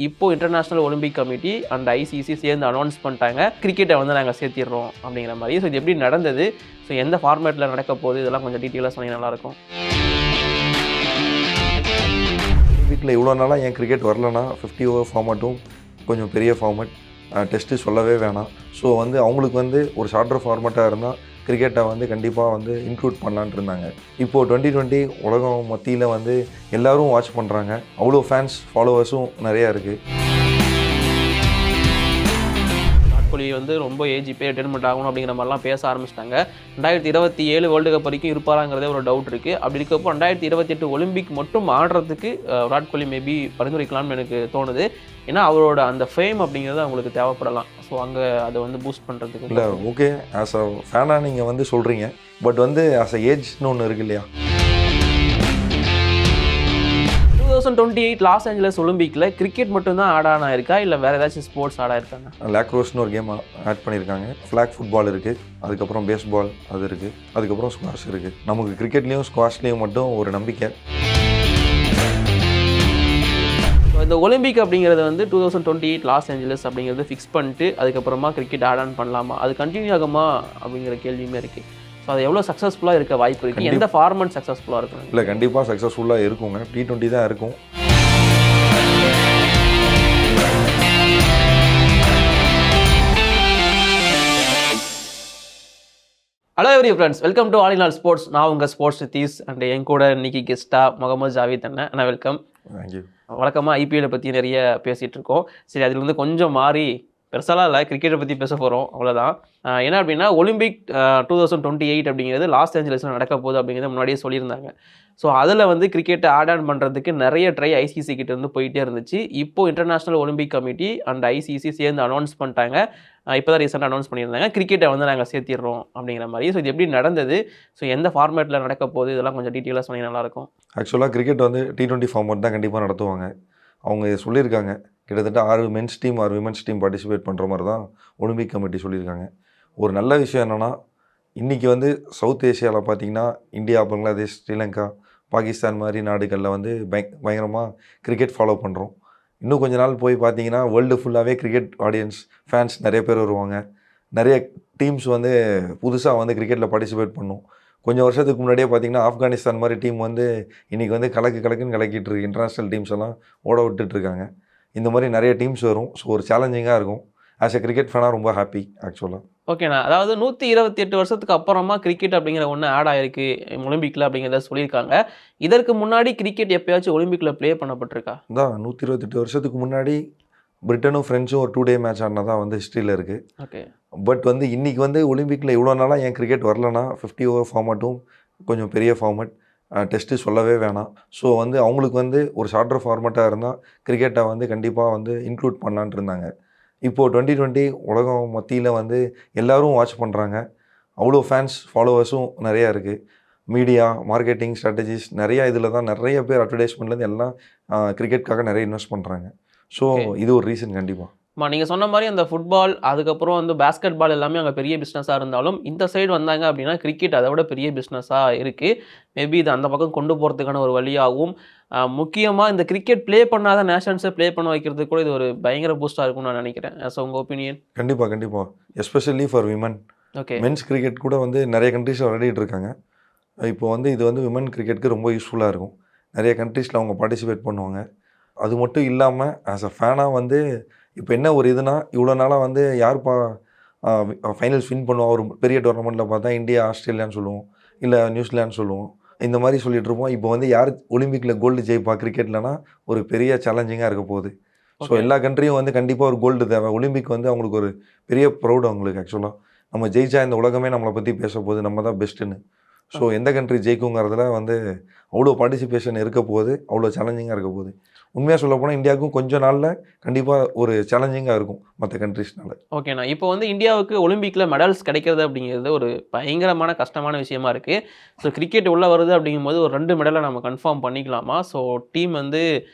இப்போ international Olympic committee and ICC சேர்ந்து announce பண்ணிட்டாங்க, கிரிக்கெட்டை வந்து நாங்கள் சேர்த்திடுறோம் அப்படிங்கிற மாதிரி. ஸோ இது எப்படி நடந்தது, ஸோ எந்த ஃபார்மேட்டில் நடக்க போகுது, இதெல்லாம் கொஞ்சம் டீட்டெயிலாக சொன்னீங்கன்னா நல்லாயிருக்கும். வீட்டில் இவ்வளோ நாளாக என் கிரிக்கெட் வரலன்னா 50 ஓவர் ஃபார்மேட்டும் கொஞ்சம் பெரிய ஃபார்மேட், டெஸ்ட்டு சொல்லவே வேணாம். ஸோ வந்து அவங்களுக்கு வந்து ஒரு ஷார்ட்டர் ஃபார்மேட்டாக இருந்தால் கிரிக்கெட்டை வந்து கண்டிப்பாக வந்து இன்க்ளூட் பண்ணலான்ட்டு இருந்தாங்க. இப்போது 2020 உலகம் மத்தியில் வந்து எல்லோரும் வாட்ச் பண்ணுறாங்க, அவ்வளோ ஃபேன்ஸ் ஃபாலோவர்ஸும் நிறையா இருக்குது. விராட் கோலி வந்து ரொம்ப ஏஜ் இப்போ ரிட்டைர்மெண்ட் ஆகணும் அப்படிங்கிற மாதிரிலாம் பேச ஆரம்பிச்சிட்டாங்க. 2027 வேர்ல்டு கப் வரைக்கும் இருப்பாராங்கிறதே ஒரு டவுட் இருக்குது. அப்படி இருக்கப்போ 2028 ஒலிம்பிக் மட்டும் ஆடுறதுக்கு விராட் கோலி மேபி பரிந்துரைக்கலாம்னு எனக்கு தோணுது. ஏன்னா அவரோட அந்த ஃபேம் அப்படிங்கிறது அவங்களுக்கு தேவைப்படலாம். ஸோ அங்கே அதை வந்து பூஸ்ட் பண்ணுறதுக்கு இல்லை, ஓகே, ஆஸ் அ ஃபேனாக நீங்கள் வந்து சொல்கிறீங்க, பட் வந்து ஆஸ் அ ஏஜ்னு ஒன்று இருக்கு இல்லையா. 2028 லாஸ் ஏஞ்சலஸ் ஒலிம்பிக்கில் கிரிக்கெட் மட்டும்தான் ஆடானா இருக்கா, இல்லை வேறு ஏதாச்சும் ஸ்போர்ட்ஸ் ஆடா இருக்காங்க? லாக்ரோஸ்னு ஒரு கேம் ஆட் பண்ணியிருக்காங்க, ஃப்ளாக் ஃபுட்பால் இருக்குது, அதுக்கப்புறம் பேஸ்பால் அது இருக்குது, அதுக்கப்புறம் ஸ்குவாஷ் இருக்குது. நமக்கு கிரிக்கெட்லேயும் ஸ்குவாஷ்லேயும் மட்டும் ஒரு நம்பிக்கை. இந்த ஒலிம்பிக் அப்படிங்கிறது வந்து 2028 லாஸ் ஏஞ்சலஸ் அப்படிங்கிறது ஃபிக்ஸ் பண்ணிட்டு அதுக்கப்புறமா கிரிக்கெட் ஆட் ஆன் பண்ணலாமா, அது கண்டினியூ ஆகுமா அப்படிங்கிற கேள்வியுமே இருக்குது. ஸோ அது எவ்வளோ சக்ஸஸ்ஃபுல்லாக இருக்க வாய்ப்பு இருக்குது, எந்த ஃபார்மேட் சக்ஸஸ்ஃபுல்லாக இருக்கும்? இல்லை, கண்டிப்பாக சக்ஸஸ்ஃபுல்லாக இருக்குங்க. T20 தான் இருக்கும். Hello every friends, welcome to all in all sports. நான் உங்கள் ஸ்போர்ட்ஸ் தீஸ் அண்ட் என் கூட இன்னைக்கு கெஸ்ட்டாக முகமது ஜாவேத் அண்ணன். அண்ணா வெல்கம். தேங்க்யூ. வழக்கமாக ஐபிஎல்லை பற்றி நிறைய பேசிகிட்டு இருக்கோம். சரி, அதில் வந்து கொஞ்சம் மாறி பெருசாலாம் இல்லை, கிரிக்கெட்டை பற்றி பேச போகிறோம், அவ்வளோதான். என்ன அப்படின்னா, ஒலிம்பிக் 2028 அப்படிங்கிறது லாஸ் ஏஞ்சலஸில் நடக்க போகுது அப்படிங்கிறத முன்னாடியே சொல்லியிருந்தாங்க. ஸோ அதில் வந்து கிரிக்கெட்டை ஆட் ஆன் பண்ணுறதுக்கு நிறைய ட்ரை ஐசிசி கிட்ட இருந்து போயிட்டே இருந்துச்சு. இப்போது international Olympic committee and ICC சேர்ந்து அனௌன்ஸ் பண்ணிட்டாங்க. இப்போ தான் ரீசெண்டாக அனௌன்ஸ் பண்ணியிருந்தாங்க, கிரிக்கெட்டை வந்து நாங்கள் சேர்த்திடுறோம் அப்படிங்கிற மாதிரி. ஸோ இது எப்படி நடந்தது, ஸோ எந்த ஃபார்மேட்டில் நடக்க போகுது, இதெல்லாம் கொஞ்சம் டீட்டெயிலாக சொன்னீங்கன்னா நல்லாயிருக்கும். ஆக்சுவலாக கிரிக்கெட் வந்து T20 ஃபார்மேட் தான் கண்டிப்பாக நடத்துவாங்க. அவங்க சொல்லியிருக்காங்க, கிட்டத்தட்ட 6 men's team 6 women's team participate பண்ணுற மாதிரி தான் ஒலிம்பிக் கமிட்டி சொல்லியிருக்காங்க. ஒரு நல்ல விஷயம் என்னென்னா, இன்றைக்கி வந்து சவுத் ஏஷியாவில் பார்த்திங்கன்னா இந்தியா, பங்களாதேஷ், ஸ்ரீலங்கா, பாகிஸ்தான் மாதிரி நாடுகளில் வந்து பயங்கரமாக கிரிக்கெட் ஃபாலோ பண்ணுறோம். இன்னும் கொஞ்ச நாள் போய் பார்த்தீங்கன்னா வேர்ல்டு ஃபுல்லாகவே கிரிக்கெட் ஆடியன்ஸ் ஃபேன்ஸ் நிறைய பேர் வருவாங்க. நிறைய டீம்ஸ் வந்து புதுசாக வந்து கிரிக்கெட்டில் பார்ட்டிசிபேட் பண்ணும். கொஞ்சம் வருஷத்துக்கு முன்னாடியே பார்த்தீங்கன்னா ஆப்கானிஸ்தான் மாதிரி டீம் வந்து இன்றைக்கி வந்து கலக்குன்னு கலக்கிட்டு இருக்கு. இன்டர்நேஷ்னல் டீம்ஸ் எல்லாம் ஓட விட்டுட்ருக்காங்க. இந்த மாதிரி நிறைய டீம்ஸ் வரும். ஸோ ஒரு சேலஞ்சிங்காக இருக்கும். ஆஸ் எ கிரிக்கெட் ஃபேனாக ரொம்ப ஹாப்பி ஆக்சுவலாக. ஓகேண்ணா, அதாவது 128 வருஷத்துக்கு அப்புறமா கிரிக்கெட் அப்படிங்கிற ஒன்று ஆட் ஆகிருக்கு ஒலிம்பிக்கில் அப்படிங்கிறத சொல்லியிருக்காங்க. இதற்கு முன்னாடி கிரிக்கெட் எப்போயாச்சும் ஒலிம்பிக்கில் ப்ளே பண்ணப்பட்டிருக்கா? தான் 128 வருஷத்துக்கு முன்னாடி பிரிட்டனும் ஃப்ரெண்ட்ஸும் ஒரு 2 டே மேட்ச் ஆடினதான் வந்து ஹிஸ்ட்ரியில் இருக்குது. ஓகே, பட் வந்து இன்றைக்கி வந்து ஒலிம்பிக்கில் இவ்வளோ நாளாக என் கிரிக்கெட் வரலன்னா 50 ஓவர் ஃபார்மேட்டும் கொஞ்சம் பெரிய ஃபார்மேட், டெஸ்ட்டு சொல்லவே வேணாம். ஸோ வந்து அவங்களுக்கு வந்து ஒரு ஷார்ட்டர் ஃபார்மேட்டாக இருந்தால் கிரிக்கெட்டை வந்து கண்டிப்பாக வந்து இன்க்ளூட் பண்ணலான்ட்டு இருந்தாங்க. இப்போது 2020 உலகம் மத்தியில் வந்து எல்லோரும் வாட்ச் பண்ணுறாங்க, அவ்வளோ ஃபேன்ஸ் ஃபாலோவர்ஸும் நிறையா இருக்குது. மீடியா, மார்க்கெட்டிங் ஸ்ட்ராட்டஜிஸ் நிறையா இதில் தான் நிறைய பேர் அட்வர்டைஸ்மெண்ட்லேருந்து எல்லாம் கிரிக்கெட்டுக்காக நிறைய இன்வெஸ்ட் பண்ணுறாங்க. ஸோ இது ஒரு ரீசன் கண்டிப்பாக. நீங்கள் சொன்ன மாதிரி அந்த ஃபுட்பால், அதுக்கப்புறம் வந்து பேஸ்கெட் பால் எல்லாமே அங்கே பெரிய பிஸ்னஸாக இருந்தாலும் இந்த சைடு வந்தாங்க அப்படின்னா கிரிக்கெட் அதை விட பெரிய பிஸ்னஸாக இருக்குது. மேபி இது அந்த பக்கம் கொண்டு போகிறதுக்கான ஒரு வழியாகவும், முக்கியமாக இந்த கிரிக்கெட் ப்ளே பண்ணாத நேஷன்ஸை ப்ளே பண்ண வைக்கிறதுக்கு கூட இது ஒரு பயங்கர பூஸ்டாக இருக்கும்னு நான் நினைக்கிறேன். ஸோ உங்கள் ஒப்பீனியன்? கண்டிப்பாக especially for women. Okay, men's cricket கூட வந்து நிறைய கண்ட்ரீஸில் விளையாடிட்டு இருக்காங்க. இப்போ வந்து இது வந்து விமன் கிரிக்கெட்டுக்கு ரொம்ப யூஸ்ஃபுல்லாக இருக்கும். நிறைய கண்ட்ரீஸில் அவங்க பார்ட்டிசிபேட் பண்ணுவாங்க. அது மட்டும் இல்லாமல் ஆஸ் அ ஃபேனாக வந்து இப்போ என்ன ஒரு இதுனா, இவ்வளோ நாளாக வந்து யாருப்பா ஃபைனல்ஸ் வின் பண்ணுவோம், ஒரு பெரிய டோர்னமெண்ட்டில் பார்த்தா இந்தியா, ஆஸ்திரேலியான்னு சொல்லுவோம், இல்லை நியூசிலாந்து சொல்லுவோம், இந்த மாதிரி சொல்லிட்டு இருப்போம். இப்போ வந்து யார் ஒலிம்பிக்கில் கோல்டு ஜெயிப்பா கிரிக்கெட்லனா ஒரு பெரிய சேலஞ்சிங்காக இருக்க போகுது. ஸோ எல்லா கண்ட்ரியும் வந்து கண்டிப்பாக ஒரு கோல்டு தேவை. ஒலிம்பிக் வந்து அவங்களுக்கு ஒரு பெரிய ப்ரௌட். அவங்களுக்கு ஆக்சுவலாக நம்ம ஜெயிச்சா இந்த உலகமே நம்மளை பற்றி பேச போகுது, நம்ம தான் பெஸ்ட்டுன்னு. ஸோ எந்த கண்ட்ரி ஜெயிக்குங்கிறதுல வந்து அவ்வளோ பார்ட்டிசிபேஷன் இருக்க போகுது, அவ்வளோ சேலஞ்சிங்காக இருக்க போகுது. உண்மையாக சொல்ல போனால் இந்தியாவுக்கும் கொஞ்சம் நாளில் கண்டிப்பாக ஒரு சேலஞ்சிங்காக இருக்கும் மற்ற கண்ட்ரிஸ்னால. ஓகேண்ணா, இப்போ வந்து இந்தியாவுக்கு ஒலிம்பிக்கில் மெடல்ஸ் கிடைக்கிறது அப்படிங்கிறது ஒரு பயங்கரமான கஷ்டமான விஷயமா இருக்குது. ஸோ கிரிக்கெட் உள்ளே வருது அப்படிங்கும்போது ஒரு 2 மெடலை நம்ம கன்ஃபார்ம் பண்ணிக்கலாமா? ஸோ டீம் வந்து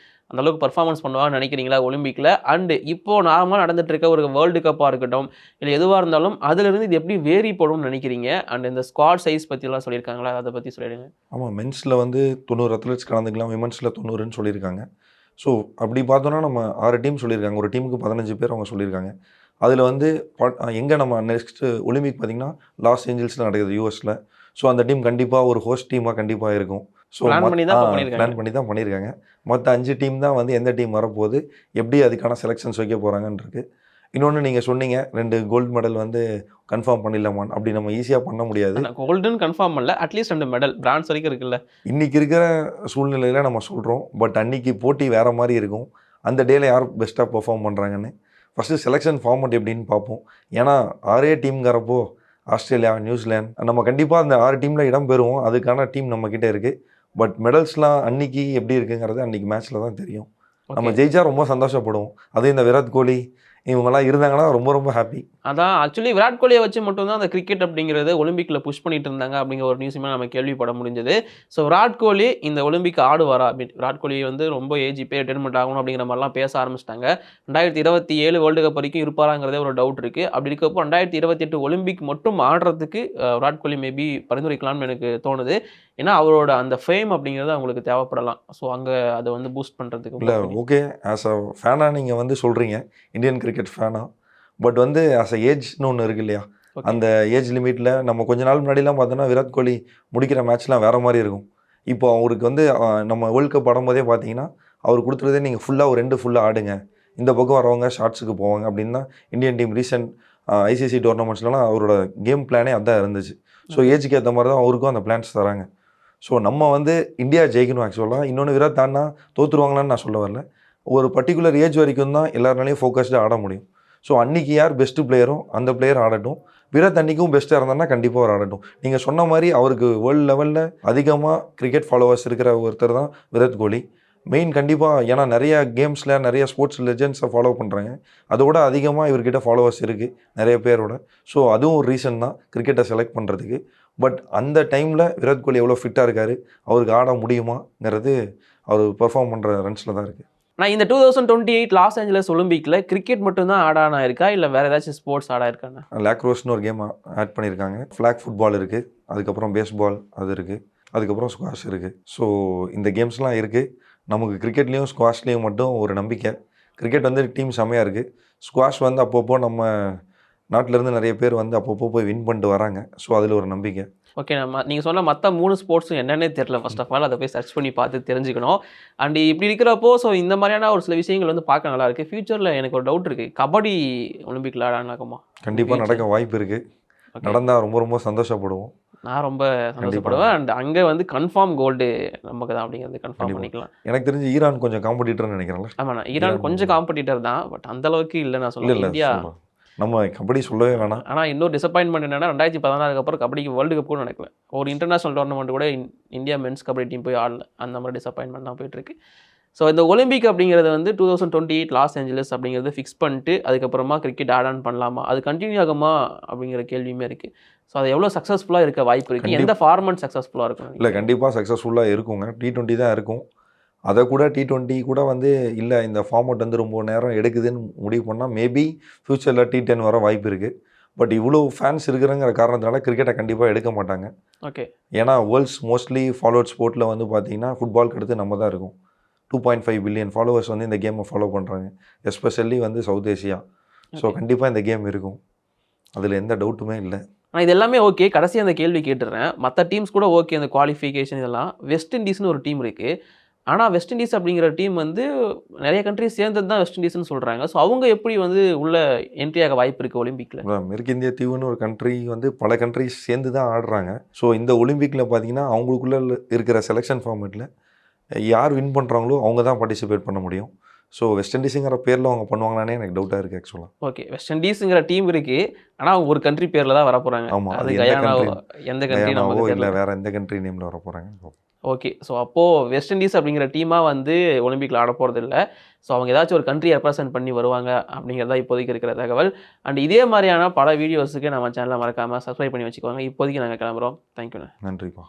அந்தளவுக்கு பர்ஃபார்மன்ஸ் பண்ணுவான்னு நினைக்கிறீங்களா ஒலிம்பிக்கில்? அண்டு இப்போது நார்மலாக நடந்துட்டு இருக்க ஒரு வேர்ல்டு கப்பாக இருக்கட்டும், இல்லை எதுவாக இருந்தாலும் அதிலிருந்து இது எப்படி வேரி போடும்னு நினைக்கிறீங்க? அண்ட் இந்த ஸ்குவாட் சைஸ் பற்றிலாம் சொல்லியிருக்காங்களா, அதை பற்றி சொல்லிடுங்க. ஆமாம், மென்ஸில் வந்து 90 அத்லெட்ஸ் கலந்துக்கலாம், விமன்ஸில் 90ன்னு சொல்லியிருக்காங்க. ஸோ அப்படி பார்த்தோன்னா நம்ம 6 டீம் சொல்லியிருக்காங்க, ஒரு டீமுக்கு 15 பேர் அவங்க சொல்லியிருக்காங்க. அதில் வந்து எங்கே நம்ம நெக்ஸ்ட்டு ஒலிம்பிக் பார்த்திங்கன்னா லாஸ் ஏஞ்சல்ஸில் நடக்குது யூஎஸில். ஸோ அந்த டீம் கண்டிப்பாக ஒரு ஹோஸ்ட் டீமாக கண்டிப்பாக இருக்கும். ஸோ பிளான் பண்ணி தான் பிளான் பண்ணி தான் பண்ணியிருக்காங்க. மற்ற 5 டீம் தான் வந்து எந்த டீம் வரப்போகுது, எப்படி அதுக்கான செலெக்ஷன்ஸ் வைக்க போகிறாங்கன்றது. இன்னொன்று நீங்கள் சொன்னீங்க 2 கோல்டு மெடல் வந்து கன்ஃபார்ம் பண்ணிடலாமான்னு. அப்படி நம்ம ஈஸியாக பண்ண முடியாது. கோல்டுன்னு கன்ஃபார்ம் பண்ணல, அட்லீஸ்ட் 2 மெடல் பிரான்ஸ் வரைக்கும் இருக்குல்ல. இன்றைக்கி இருக்கிற சூழ்நிலையில் நம்ம சொல்கிறோம், பட் அன்றைக்கி போட்டி வேறு மாதிரி இருக்கும். அந்த டேல யார் பெஸ்ட்டாக பெர்ஃபார்ம் பண்ணுறாங்கன்னு ஃபஸ்ட்டு செலெக்ஷன் ஃபார்மட் எப்படின்னு பார்ப்போம். ஏன்னா 6 டீம்ங்கிறப்போ ஆஸ்திரேலியா, நியூசிலாந்து நம்ம கண்டிப்பாக அந்த 6 டீமில் இடம் பெறுவோம். அதுக்கான டீம் நம்மக்கிட்ட இருக்குது. பட் மெடல்ஸ்லாம் அன்றைக்கி எப்படி இருக்குங்கிறது அன்றைக்கி மேட்ச்சில் தான் தெரியும். நம்ம ஜெயிச்சா ரொம்ப சந்தோஷப்படுவோம். அதே இந்த விராட் கோலி இவங்கெல்லாம் இருந்தாங்கன்னா ரொம்ப ரொம்ப ஹாப்பி. அதான் ஆக்சுவலி விராட் கோலியை வச்சு மட்டும்தான் அந்த கிரிக்கெட் அப்படிங்கிறது ஒலிம்பிக்கில் புஷ் பண்ணிட்டு இருந்தாங்க அப்படிங்கிற ஒரு நியூஸுமே நம்ம கேள்விப்பட முடிஞ்சது. ஸோ விராட் கோலி இந்த ஒலிம்பிக் ஆடுவாரா அப்படின்னு, விராட் கோலி வந்து ரொம்ப ஏஜ் இப்போ ரிட்டைர்மெண்ட் ஆகணும் அப்படிங்கிற மாதிரிலாம் பேச ஆரம்பிச்சிட்டாங்க. 2027 வேர்ல்டு கப் வரைக்கும் இருப்பாராங்கிறதே ஒரு டவுட் இருக்குது. அப்படி இருக்கப்போ 2028 ஒலிம்பிக் மட்டும் ஆடுறதுக்கு விராட் கோலி மேபி பரிந்துரைக்கலாம்னு எனக்கு தோணுது. ஏன்னா அவரோட அந்த ஃபேம் அப்படிங்கிறது அவங்களுக்கு தேவைப்படலாம். ஸோ அங்கே அதை வந்து பூஸ்ட் பண்ணுறதுக்கு இல்லை ஓகே. ஆஸ் அ ஃபேனாக நீங்கள் வந்து சொல்கிறீங்க, இந்தியன் கிரிக்கெட் ஃபேனாக. பட் வந்து ஆஸ் அ ஏஜ்னு ஒன்று இருக்குது இல்லையா, அந்த ஏஜ் லிமிட்டில் நம்ம கொஞ்ச நாள் முன்னாடிலாம் பார்த்தோன்னா விராட் கோலி முடிக்கிற மேட்ச்லாம் வேறு மாதிரி இருக்கும். இப்போ அவருக்கு வந்து நம்ம வேர்ல்டு கப் ஆடும்போதே பார்த்தீங்கன்னா அவர் கொடுத்துறதே நீங்கள் ஃபுல்லாக ஒரு 2 ஃபுல்லாக ஆடுங்க, இந்த பக்கம் வரவங்க ஷார்ட்ஸுக்கு போவாங்க அப்படின்னு தான் இந்தியன் டீம் ரீசெண்ட் ஐசிசி டோர்னமெண்ட்ஸ்லாம் அவரோட கேம் பிளானே அதான் இருந்துச்சு. ஸோ ஏஜுக்கு ஏற்ற மாதிரி தான் அவருக்கும் அந்த பிளான்ஸ் தராங்க. ஸோ நம்ம வந்து இந்தியா ஜெயிக்கணும் ஆக்சுவலாக. இன்னொன்று விராட் தான்னா தோற்றுருவாங்களான்னு நான் சொல்ல வரல. ஒரு பர்டிகுலர் ஏஜ் வரைக்கும் தான் எல்லாருனாலையும் ஃபோக்கஸ்டாக ஆட முடியும். ஸோ அன்றைக்கி யார் பெஸ்ட்டு பிளேயரோ அந்த பிளேயர் ஆடட்டும். விராட் அன்றைக்கும் பெஸ்ட்டாக இருந்தாருன்னா கண்டிப்பாக அவர் ஆடட்டும். நீங்கள் சொன்ன மாதிரி அவருக்கு வேர்ல்டு லெவலில் அதிகமாக கிரிக்கெட் ஃபாலோவர்ஸ் இருக்கிற ஒருத்தர் தான் விராட் கோலி. மெயின் கண்டிப்பாக, ஏன்னா நிறையா கேம்ஸில் நிறைய ஸ்போர்ட்ஸ் லெஜெண்ட்ஸை ஃபாலோ பண்ணுறாங்க. அதோட அதிகமாக இவர்கிட்ட ஃபாலோவர்ஸ் இருக்குது நிறைய பேரோட. ஸோ அதுவும் ஒரு ரீசன் தான் கிரிக்கெட்டை செலக்ட் பண்ணுறதுக்கு. பட் அந்த டைமில் விராட் கோலி எவ்வளோ ஃபிட்டாக இருக்கார், அவருக்கு ஆட முடியுமாங்கிறது அவர் பெர்ஃபார்ம் பண்ணுற ரன்ஸில் தான் இருக்குது. நான் இந்த 2028 லாஸ் ஏஞ்சலஸ் ஒலிம்பிக்கில் கிரிக்கெட் மட்டும்தான் ஆடானா இருக்கா, இல்லை வேறு ஏதாச்சும் ஸ்போர்ட்ஸ் ஆடா இருக்காங்க? லாக்ரோஸ்னு ஒரு கேம் ஆட் பண்ணியிருக்காங்க. ஃப்ளாக் ஃபுட்பால் இருக்குது, அதுக்கப்புறம் பேஸ்பால் அது இருக்குது, அதுக்கப்புறம் ஸ்குவாஷ் இருக்குது. ஸோ இந்த கேம்ஸ்லாம் இருக்குது. நமக்கு கிரிக்கெட்லேயும் ஸ்குவாஷ்லேயும் மட்டும் ஒரு நம்பிக்கை. கிரிக்கெட் வந்து டீம் செம்மையாக இருக்குது. ஸ்குவாஷ் வந்து அப்பப்போ நம்ம நாட்டிலேருந்து நிறைய பேர் வந்து அப்பப்போ போய் வின் பண்ணிட்டு வராங்க. ஸோ அதில் ஒரு நம்பிக்கை. ஓகே, நீங்கள் சொன்ன மற்ற 3 ஸ்போர்ட்ஸும் என்னென்னே தெரியல. ஃபர்ஸ்ட் ஆஃப் ஆல் அதை போய் சர்ச் பண்ணி பார்த்து தெரிஞ்சுக்கணும். அண்ட் இப்படி இருக்கிறப்போ ஸோ இந்த மாதிரியான ஒரு சில விஷயங்கள் வந்து பார்க்க நல்லா இருக்குது. ஃபியூச்சரில் எனக்கு ஒரு டவுட் இருக்குது, கபடி ஒலிம்பிக்கில் ஆடானாக்குமா? கண்டிப்பாக நடக்க வாய்ப்பு இருக்குது. நடந்தால் ரொம்ப ரொம்ப சந்தோஷப்படுவோம். நான் ரொம்ப சந்தோஷப்படுவேன். அண்ட் அங்கே வந்து கன்ஃபார்ம் கோல்டு நமக்கு தான் அப்படிங்கிறது கன்ஃபார்ம் பண்ணிக்கலாம். எனக்கு தெரிஞ்சு ஈரான் கொஞ்சம் காம்படிட்டர்னு நினைக்கிறேன்ல. ஆமாண்ணா, ஈரான் கொஞ்சம் காம்படிட்டர் தான், பட் அந்த அளவுக்கு இல்லை. நான் சொல்லுவேன் இந்தியா நம்ம கபடி சொல்லவே வேணாம். ஆனால் இன்னொரு டிசப்பாயின்மெண்ட் என்னன்னா 2016 அப்புறம் கபடிக்கு வேர்ல்டு கப் கூட நடக்கல. ஒரு இன்டர்நேஷனல் டோர்னமெண்ட் கூட இந்தியா மென்ஸ் கபடி டீம் போய் ஆடல. அந்த மாதிரி டிசப்பாயின்மெண்ட் தான் போயிட்டுருக்கு. ஸோ இந்த ஒலிம்பிக் அப்படிங்கிறது வந்து 2028 லாஸ் ஏஞ்சலஸ் அப்படிங்கிறது ஃபிக்ஸ் பண்ணிட்டு அதுக்கப்புறமா கிரிக்கெட் ஆட் ஆன் பண்ணலாமா, அது கண்டினியூ ஆகுமா அப்படிங்கிற கேள்வியுமே இருக்குது. ஸோ அது எவ்வளோ சக்ஸஸ்ஃபுல்லாக இருக்க வாய்ப்பு இருக்குது, எந்த ஃபார்மட் சக்ஸஸ்ஃபுல்லாக இருக்கும்? இல்லை கண்டிப்பாக சக்ஸஸ்ஃபுல்லாக இருக்குங்க. T20 தான் இருக்கும். அதை கூட T20 கூட வந்து இல்லை இந்த ஃபார்மட் வந்து ரொம்ப நேரம் எடுக்குதுன்னு முடிவு பண்ணால் மேபி ஃப்யூச்சரில் T10 வர வாய்ப்பு இருக்குது. பட் இவ்வளோ ஃபேன்ஸ் இருக்கிறங்கிற காரணத்தினால கிரிக்கெட்டை கண்டிப்பாக எடுக்க மாட்டாங்க. ஓகே, ஏன்னா வேர்ல்ட்ஸ் மோஸ்ட்லி ஃபாலோவர்ட் ஸ்போர்ட்டில் வந்து பார்த்தீங்கன்னா ஃபுட்பாலுக்கு அடுத்து நம்ம தான் இருக்கும். 2.5 பில்லியன் ஃபாலோவர்ஸ் வந்து இந்த கேமை ஃபாலோ பண்ணுறாங்க, எஸ்பெஷலி வந்து சவுத் ஏஷியா. ஸோ கண்டிப்பாக இந்த கேம் இருக்கும், அதில் எந்த டவுட்டுமே இல்லை. ஆனால் இது எல்லாமே ஓகே. கடைசியாக அந்த கேள்வி கேட்டுடுறேன். மற்ற டீம்ஸ் கூட ஓகே, அந்த குவாலிஃபிகேஷன் இதெல்லாம். வெஸ்ட் இண்டீஸ்னு ஒரு டீம் இருக்குது. ஆனால் வெஸ்ட் இண்டீஸ் அப்படிங்கிற டீம் வந்து நிறைய கண்ட்ரிஸ் சேர்ந்தது தான் வெஸ்ட் இண்டீஸ்னு சொல்கிறாங்க. ஸோ அவங்க எப்படி வந்து உள்ள என்ட்ரியாக வாய்ப்பு இருக்குது ஒலிம்பிக்கில்? மேற்கு இந்திய தீவுன்னு ஒரு கண்ட்ரி வந்து பல கண்ட்ரிஸ் சேர்ந்து தான் ஆடுறாங்க. ஸோ இந்த ஒலிம்பிக்கில் பார்த்தீங்கன்னா அவங்களுக்குள்ளே இருக்கிற செலெக்ஷன் ஃபார்மேட்டில் யார் வின் பண்ணுறாங்களோ அவங்க தான் பார்ட்டிசிபேட் பண்ண முடியும். ஸோ வெஸ்ட் இண்டீஸுங்கிற பேரில் அவங்க பண்ணுவாங்களானே எனக்கு டவுட்டாக இருக்குது ஆக்சுவலாக. ஓகே, வெஸ்ட் இண்டீஸுங்கிற டீம் இருக்குது, ஆனால் அவங்க ஒரு கண்ட்ரி பேரில் தான் வர போகிறாங்க. ஆமாம், அது கயானாவோ எந்த கண்ட்ரி நமக்கு இல்லை, வேறு எந்த கண்ட்ரி நேமில் வர போகிறாங்க. ஓகே, ஸோ அப்போது வெஸ்ட் இண்டீஸ் அப்படிங்கிற டீமாக வந்து ஒலிம்பிக்கில் ஆட போகிறது இல்லை. ஸோ அவங்க ஏதாச்சும் ஒரு கண்ட்ரி ரெப்ரசென்ட் பண்ணி வருவாங்க அப்படிங்கிறதா இப்போதைக்கு இருக்கிற தகவல். அண்ட் இதே மாதிரியான பல வீடியோஸுக்கு நம்ம சேனலை மறக்காமல் சப்ஸ்கிரைப் பண்ணி வச்சுக்கோங்க. இப்போதைக்கு நாங்கள் கிளம்புறோம். தேங்க்யூண்ணே. நன்றிப்பா.